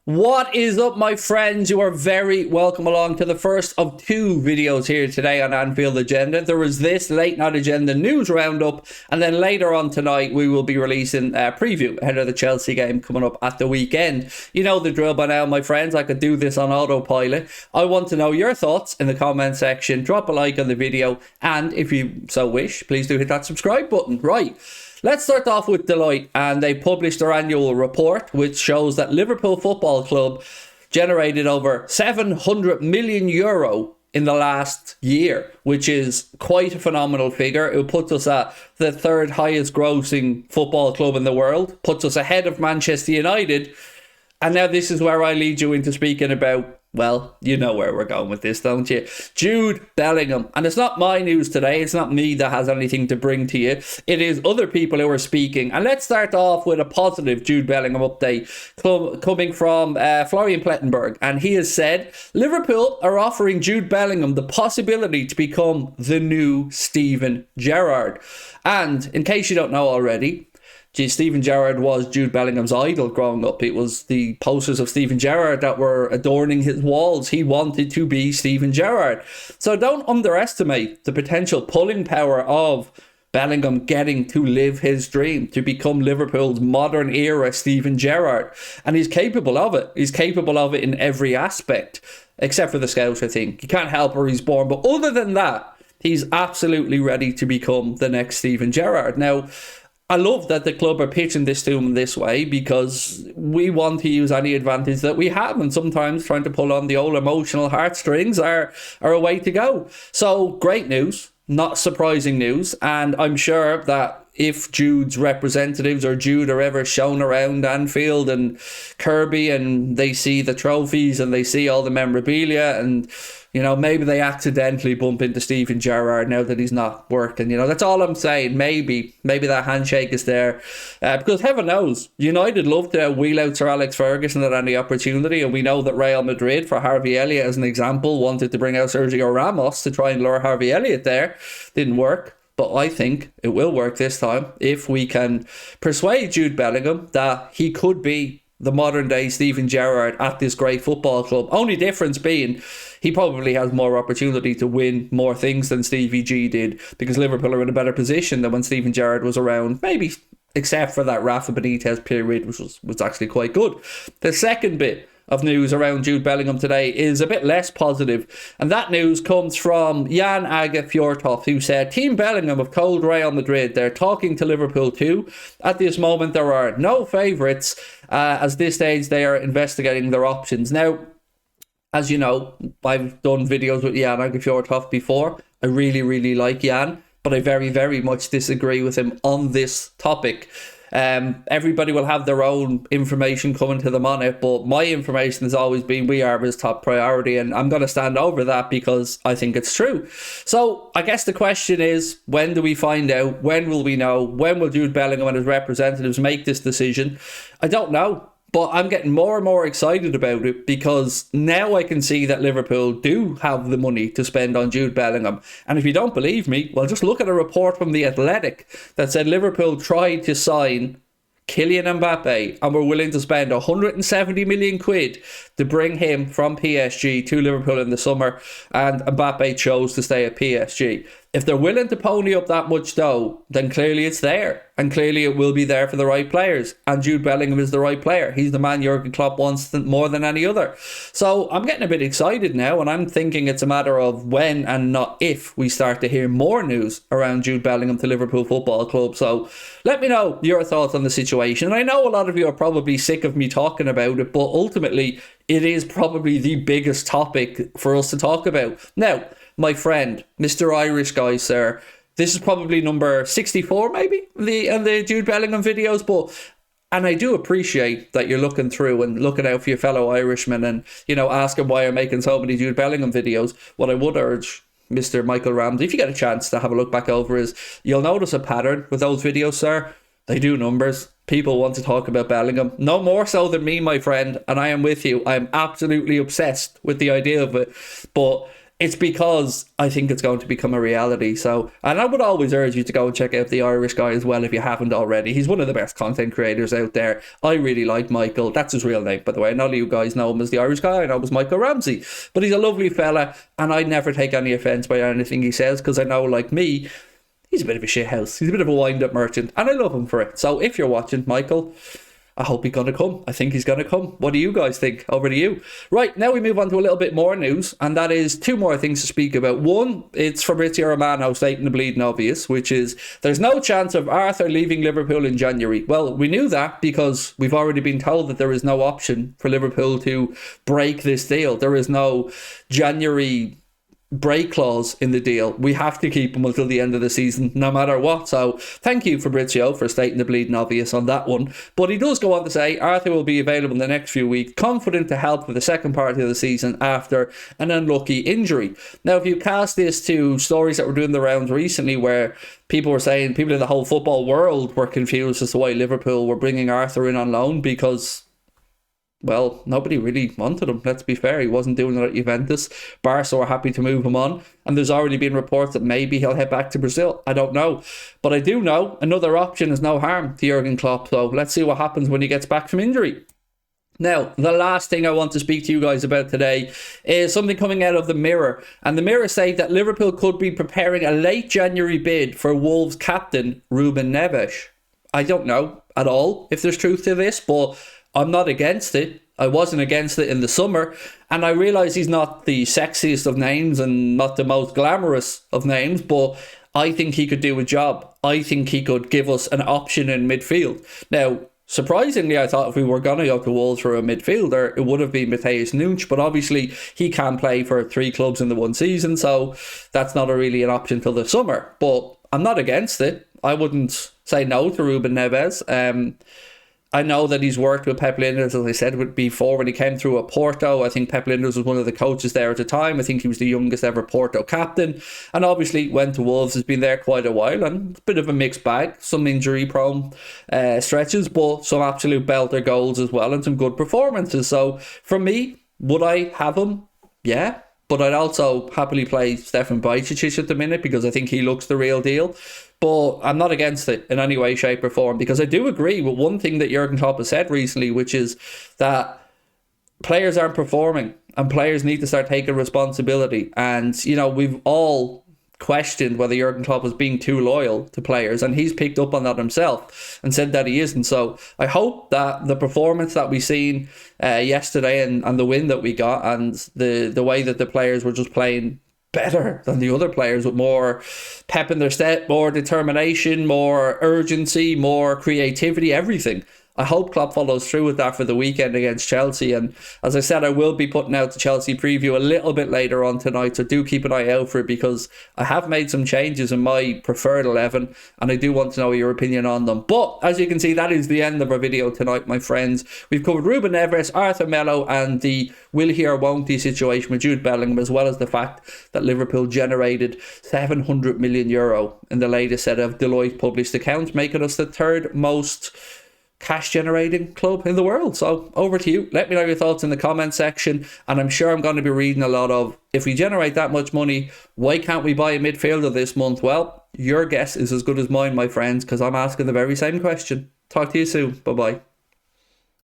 What is up, my friends? You are very welcome along to the first of two videos here today on Anfield Agenda. There is this late night agenda news roundup, and then later on tonight we will be releasing a preview ahead of the Chelsea game coming up at the weekend. You know the drill by now, my friends. I could do this on autopilot. I want to know your thoughts in the comment section. Drop a like on the video, and if you so wish, please do hit that subscribe button. Right. Let's start off with Deloitte, and they published their annual report, which shows that Liverpool Football Club generated over €700 million in the last year, which is quite a phenomenal figure. It puts us at the third highest grossing football club in the world, puts us ahead of Manchester United. And now this is where I lead you into speaking about, well, you know where we're going with this, don't you? Jude Bellingham. And it's not my news today. It's not me that has anything to bring to you. It is other people who are speaking. And let's start off with a positive Jude Bellingham update coming from Florian Plettenberg. And he has said, Liverpool are offering Jude Bellingham the possibility to become the new Steven Gerrard. And in case you don't know already, Steven Gerrard was Jude Bellingham's idol growing up. It was the posters of Steven Gerrard that were adorning his walls. He wanted to be Steven Gerrard. So don't underestimate the potential pulling power of Bellingham getting to live his dream, to become Liverpool's modern era Steven Gerrard. And he's capable of it. He's capable of it in every aspect, except for the Scouser thing. He can't help where he's born. But other than that, he's absolutely ready to become the next Steven Gerrard. Now, I love that the club are pitching this to him this way, because we want to use any advantage that we have, and sometimes trying to pull on the old emotional heartstrings are a way to go. So great news, not surprising news, and I'm sure that if Jude's representatives or Jude are ever shown around Anfield and Kirby and they see the trophies and they see all the memorabilia and, you know, maybe they accidentally bump into Steven Gerrard now that he's not working. You know, that's all I'm saying. Maybe that handshake is there. Because heaven knows, United love to wheel out Sir Alex Ferguson at any opportunity. And we know that Real Madrid, for Harvey Elliott as an example, wanted to bring out Sergio Ramos to try and lure Harvey Elliott there. Didn't work. But I think it will work this time if we can persuade Jude Bellingham that he could be the modern day Steven Gerrard at this great football club. Only difference being he probably has more opportunity to win more things than Stevie G did, because Liverpool are in a better position than when Steven Gerrard was around, maybe except for that Rafa Benitez period, which was actually quite good. The second bit of news around Jude Bellingham today is a bit less positive, and that news comes from Jan Aga Fjortoft, who said Team Bellingham have told Real Madrid they're talking to Liverpool too. At this moment there are no favourites, as this stage they are investigating their options. Now, as you know, I've done videos with Jan Aga Fjortoft before. I really like Jan, but I very, very much disagree with him on this topic. Everybody will have their own information coming to them on it, but my information has always been we are his top priority, and I'm going to stand over that because I think it's true. So I guess the question is, when do we find out? When will we know? When will Jude Bellingham and his representatives make this decision? I don't know. But I'm getting more and more excited about it, because now I can see that Liverpool do have the money to spend on Jude Bellingham. And if you don't believe me, well, just look at a report from The Athletic that said Liverpool tried to sign Kylian Mbappe and were willing to spend 170 million quid to bring him from PSG to Liverpool in the summer, and Mbappe chose to stay at PSG. If they're willing to pony up that much dough, then clearly it's there, and clearly it will be there for the right players, and Jude Bellingham is the right player. He's the man Jurgen Klopp wants more than any other. So I'm getting a bit excited now, and I'm thinking it's a matter of when and not if we start to hear more news around Jude Bellingham to Liverpool Football Club. So let me know your thoughts on the situation. And I know a lot of you are probably sick of me talking about it, but ultimately it is probably the biggest topic for us to talk about. Now, my friend, Mr. Irish guy, sir, this is probably number 64 maybe in the Jude Bellingham videos, and I do appreciate that you're looking through and looking out for your fellow Irishmen and, you know, asking why I'm making so many Jude Bellingham videos. What I would urge Mr. Michael Ramsey, if you get a chance to have a look back over, is you'll notice a pattern with those videos, sir. They do numbers. People want to talk about Bellingham. No more so than me, my friend, and I am with you. I am absolutely obsessed with the idea of it. But It's because I think it's going to become a reality. So, and I would always urge you to go and check out the Irish guy as well if you haven't already. He's one of the best content creators out there. I really like Michael. That's his real name, by the way. None of you guys know him as the Irish guy. I know him as Michael Ramsey. But he's a lovely fella, and I never take any offence by anything he says, because I know, like me, he's a bit of a shithouse. He's a bit of a wind-up merchant, and I love him for it. So if you're watching, Michael, I hope he's going to come. I think he's going to come. What do you guys think? Over to you. Right, now we move on to a little bit more news, and that is two more things to speak about. One, it's Fabrizio Romano stating the bleeding obvious, which is there's no chance of Arthur leaving Liverpool in January. Well, we knew that because we've already been told that there is no option for Liverpool to break this deal. There is no January break clause in the deal. We have to keep him until the end of the season, no matter what. So thank you, Fabrizio, for stating the bleeding obvious on that one. But he does go on to say Arthur will be available in the next few weeks, confident to help for the second part of the season after an unlucky injury. Now, if you cast this to stories that were doing the rounds recently, where people were saying, people in the whole football world were confused as to why Liverpool were bringing Arthur in on loan, because, well, nobody really wanted him, let's be fair. He wasn't doing it at Juventus. Barca were happy to move him on, and there's already been reports that maybe he'll head back to Brazil. I don't know. But I do know another option is no harm to Jurgen Klopp, so let's see what happens when he gets back from injury. Now, the last thing I want to speak to you guys about today is something coming out of the Mirror. And the Mirror say that Liverpool could be preparing a late January bid for Wolves captain Ruben Neves. I don't know at all if there's truth to this, but I'm not against it. I wasn't against it in the summer, and I realise he's not the sexiest of names and not the most glamorous of names, but I think he could do a job. I think he could give us an option in midfield. Now, surprisingly, I thought if we were going to go to Wolves for a midfielder, it would have been Matheus Nunes, but obviously he can play for 3 clubs in the one season, so that's not really an option till the summer. But I'm not against it. I wouldn't say no to Ruben Neves. I know that he's worked with Pep Linders, as I said before, when he came through at Porto. I think Pep Linders was one of the coaches there at the time. I think he was the youngest ever Porto captain. And obviously went to Wolves, has been there quite a while. And a bit of a mixed bag. Some injury-prone stretches, but some absolute belter goals as well, and some good performances. So for me, would I have him? Yeah. But I'd also happily play Stefan Bajcetic at the minute, because I think he looks the real deal. But I'm not against it in any way, shape or form, because I do agree with one thing that Jurgen Klopp has said recently, which is that players aren't performing and players need to start taking responsibility. And, you know, we've all questioned whether Jurgen Klopp was being too loyal to players, and he's picked up on that himself and said that he isn't. So I hope that the performance that we seen yesterday and the win that we got, and the way that the players were just playing better than the other players, with more pep in their step, more determination, more urgency, more creativity, everything. I hope Klopp follows through with that for the weekend against Chelsea. And as I said, I will be putting out the Chelsea preview a little bit later on tonight, so do keep an eye out for it, because I have made some changes in my preferred 11 and I do want to know your opinion on them. But as you can see, that is the end of our video tonight, my friends. We've covered Ruben Neves, Arthur Melo, and the will he or won't he situation with Jude Bellingham, as well as the fact that Liverpool generated €700 million in the latest set of Deloitte published accounts, making us the third most cash generating club in the world. So over to you. Let me know your thoughts in the comment section, and I'm sure I'm going to be reading a lot of, if we generate that much money, why can't we buy a midfielder this month? Well, your guess is as good as mine, my friends, because I'm asking the very same question. Talk to you soon. Bye bye.